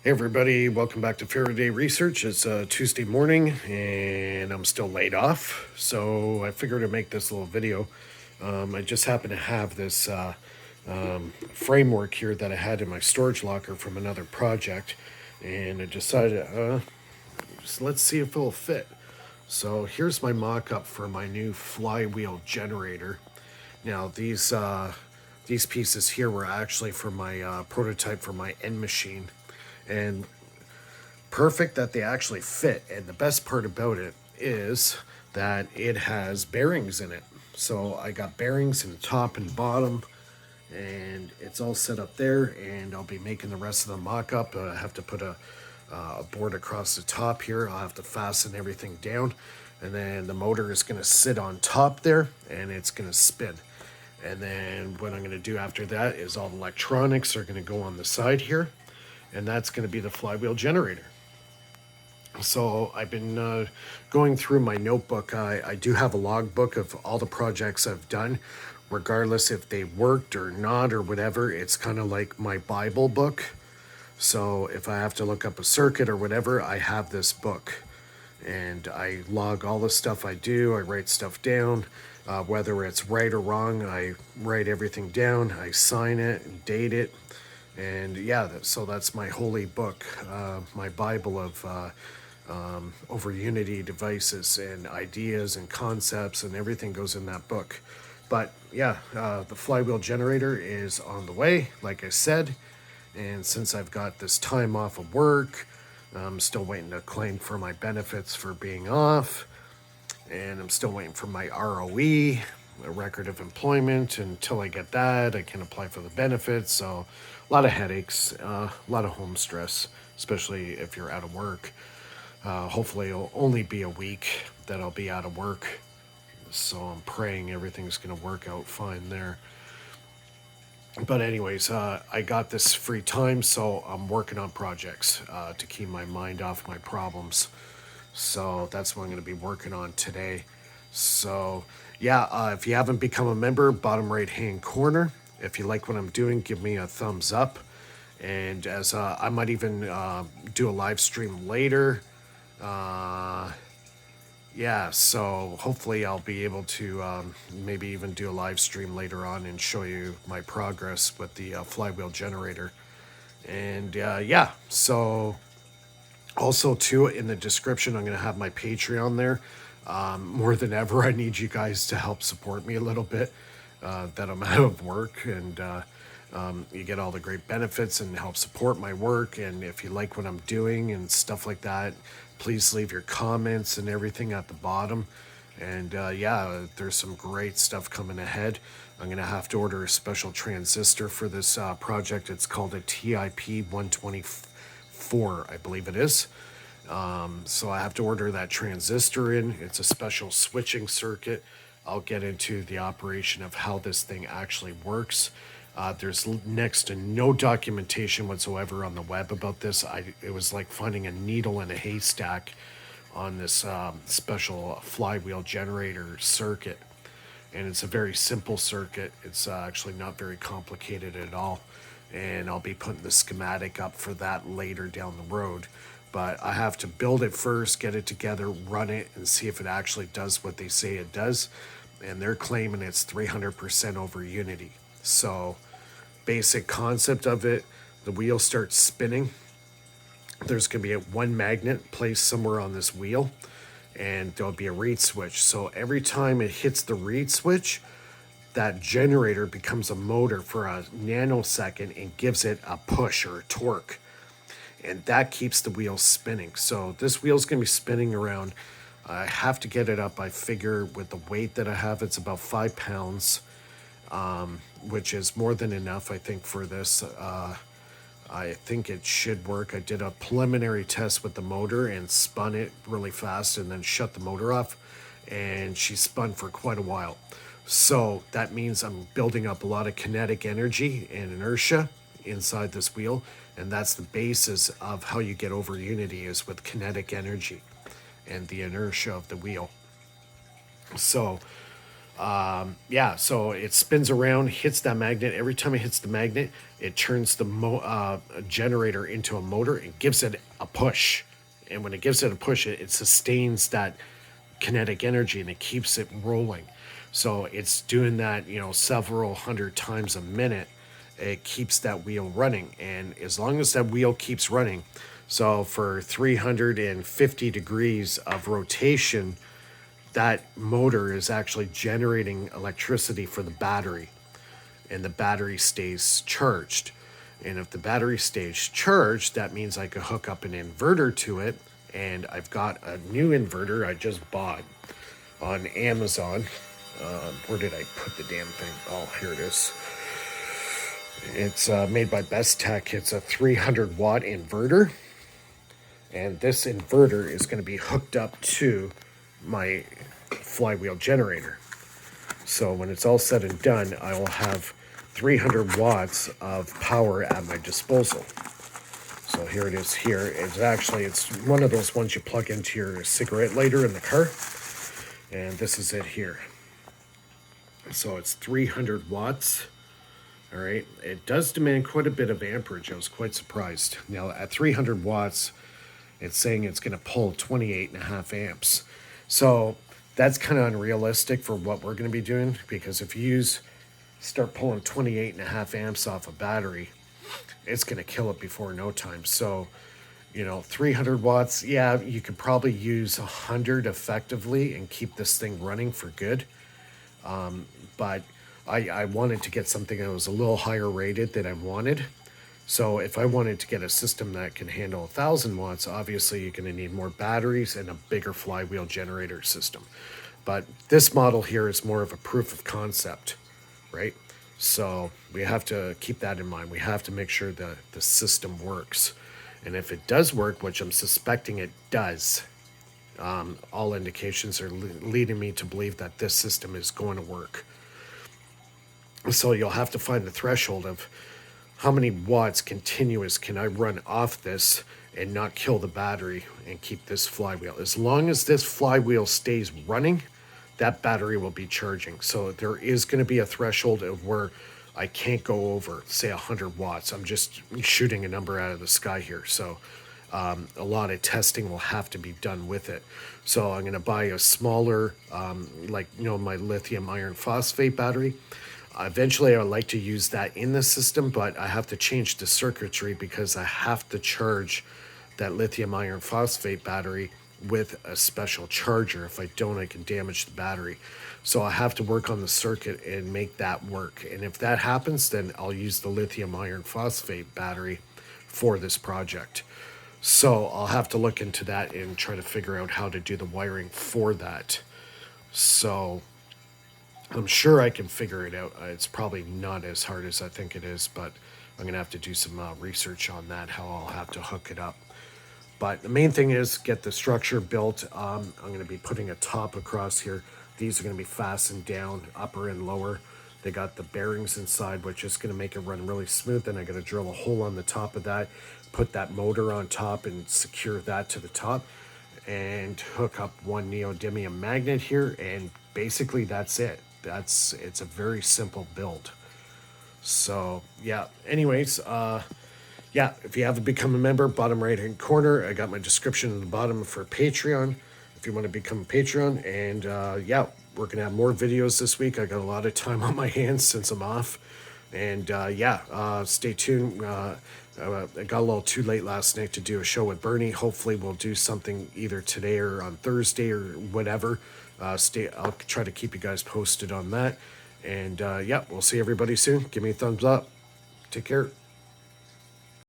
Hey everybody, welcome back to Faraday Research. It's Tuesday morning and I'm still laid off, so I figured I'd make this little video. I just happen to have this framework here that I had in my storage locker from another project, and I decided let's see if it'll fit. So here's my mock-up for my new flywheel generator. Now these pieces here were actually for my prototype for my end machine, and perfect that they actually fit. And the best part about it is that it has bearings in it. So I got bearings in the top and bottom, and it's all set up there. And I'll be making the rest of the mock-up. I have to put a board across the top here. I'll have to fasten everything down, and then the motor is going to sit on top there, and it's going to spin. And then what I'm going to do after that is all the electronics are going to go on the side here, and that's going to be the flywheel generator. So I've been going through my notebook. I do have a logbook of all the projects I've done, regardless if they worked or not or whatever. It's kind of like my Bible book. So if I have to look up a circuit or whatever, I have this book. And I log all the stuff I do. I write stuff down. Whether it's right or wrong, I write everything down. I sign it and date it. And yeah, so that's my holy book, my Bible of over Unity devices and ideas and concepts, and everything goes in that book. But yeah, the flywheel generator is on the way, like I said. And since I've got this time off of work, I'm still waiting to claim for my benefits for being off. And I'm still waiting for my ROE, a record of employment. Until I get that, I can apply for the benefits. So a lot of headaches, a lot of home stress, especially if you're out of work. Hopefully it'll only be a week that I'll be out of work. So I'm praying everything's going to work out fine there. But anyways, I got this free time, so I'm working on projects to keep my mind off my problems. So that's what I'm going to be working on today. So yeah, if you haven't become a member, bottom right hand corner. If you like what I'm doing, give me a thumbs up. And as I might even do a live stream later. Yeah, so hopefully I'll be able to maybe even do a live stream later on and show you my progress with the flywheel generator. And yeah, so also too, in the description, I'm going to have my Patreon there. More than ever, I need you guys to help support me a little bit, that I'm out of work, and you get all the great benefits and help support my work. And if you like what I'm doing and stuff like that, please leave your comments and everything at the bottom. And yeah, there's some great stuff coming ahead. I'm going to have to order a special transistor for this project. It's called a TIP 124, I believe it is. So I have to order that transistor in. It's a special switching circuit. I'll get into the operation of how this thing actually works. There's next to no documentation whatsoever on the web about this. It was like finding a needle in a haystack on this special flywheel generator circuit. And it's a very simple circuit. It's actually not very complicated at all. And I'll be putting the schematic up for that later down the road. But I have to build it first, get it together, run it, and see if it actually does what they say it does. And they're claiming it's 300% over Unity. So basic concept of it, the wheel starts spinning. There's going to be one magnet placed somewhere on this wheel, and there'll be a reed switch. So every time it hits the reed switch, that generator becomes a motor for a nanosecond and gives it a push or a torque. And that keeps the wheel spinning. So this wheel's going to be spinning around. I have to get it up. I figure with the weight that I have, it's about 5 pounds, which is more than enough, I think, for this. I think it should work. I did a preliminary test with the motor and spun it really fast and then shut the motor off. And she spun for quite a while. So that means I'm building up a lot of kinetic energy and inertia inside this wheel. And that's the basis of how you get over Unity, is with kinetic energy and the inertia of the wheel. So Yeah, so it spins around, hits that magnet. Every time it hits the magnet, it turns the generator into a motor and gives it a push. And when it gives it a push, it sustains that kinetic energy and it keeps it rolling. So it's doing that, several hundred times a minute. It keeps that wheel running. And as long as that wheel keeps running, so for 350 degrees of rotation, that motor is actually generating electricity for the battery, and the battery stays charged. And if the battery stays charged, that means I could hook up an inverter to it. And I've got a new inverter I just bought on Amazon. Where did I put the damn thing? Oh, here it is. It's made by Best Tech. It's a 300 watt inverter. And this inverter is going to be hooked up to my flywheel generator. So when it's all said and done, I will have 300 watts of power at my disposal. So here it is here. It's one of those ones you plug into your cigarette lighter in the car. And this is it here. So it's 300 watts. All right. It does demand quite a bit of amperage. I was quite surprised. Now at 300 watts, it's saying it's going to pull 28.5 amps. So that's kind of unrealistic for what we're going to be doing, because if you start pulling 28.5 amps off a battery, it's going to kill it before no time. So, 300 watts, yeah, you could probably use 100 effectively and keep this thing running for good. But I wanted to get something that was a little higher rated than I wanted. So if I wanted to get a system that can handle 1,000 watts, obviously you're going to need more batteries and a bigger flywheel generator system. But this model here is more of a proof of concept, right? So we have to keep that in mind. We have to make sure that the system works. And if it does work, which I'm suspecting it does, all indications are leading me to believe that this system is going to work. So you'll have to find the threshold of how many watts continuous can I run off this and not kill the battery and keep this flywheel. As long as this flywheel stays running, that battery will be charging. So there is going to be a threshold of where I can't go over, say, 100 watts. I'm just shooting a number out of the sky here. So a lot of testing will have to be done with it. So I'm going to buy a smaller, my lithium iron phosphate battery. Eventually, I would like to use that in the system, but I have to change the circuitry because I have to charge that lithium iron phosphate battery with a special charger. If I don't, I can damage the battery. So I have to work on the circuit and make that work. And if that happens, then I'll use the lithium iron phosphate battery for this project. So I'll have to look into that and try to figure out how to do the wiring for that. So I'm sure I can figure it out. It's probably not as hard as I think it is, but I'm going to have to do some research on that, how I'll have to hook it up. But the main thing is get the structure built. I'm going to be putting a top across here. These are going to be fastened down, upper and lower. They got the bearings inside, which is going to make it run really smooth. Then I got to drill a hole on the top of that, put that motor on top and secure that to the top, and hook up one neodymium magnet here. And basically that's it. It's a very simple build. So yeah, anyways, if you haven't become a member, bottom right hand corner, I got my description in the bottom for Patreon if you want to become a patron. And we're gonna have more videos this week. I got a lot of time on my hands since I'm off. And stay tuned. I got a little too late last night to do a show with Bernie. Hopefully we'll do something either today or on Thursday or whatever. I'll try to keep you guys posted on that. And we'll see everybody soon. Give me a thumbs up. Take care.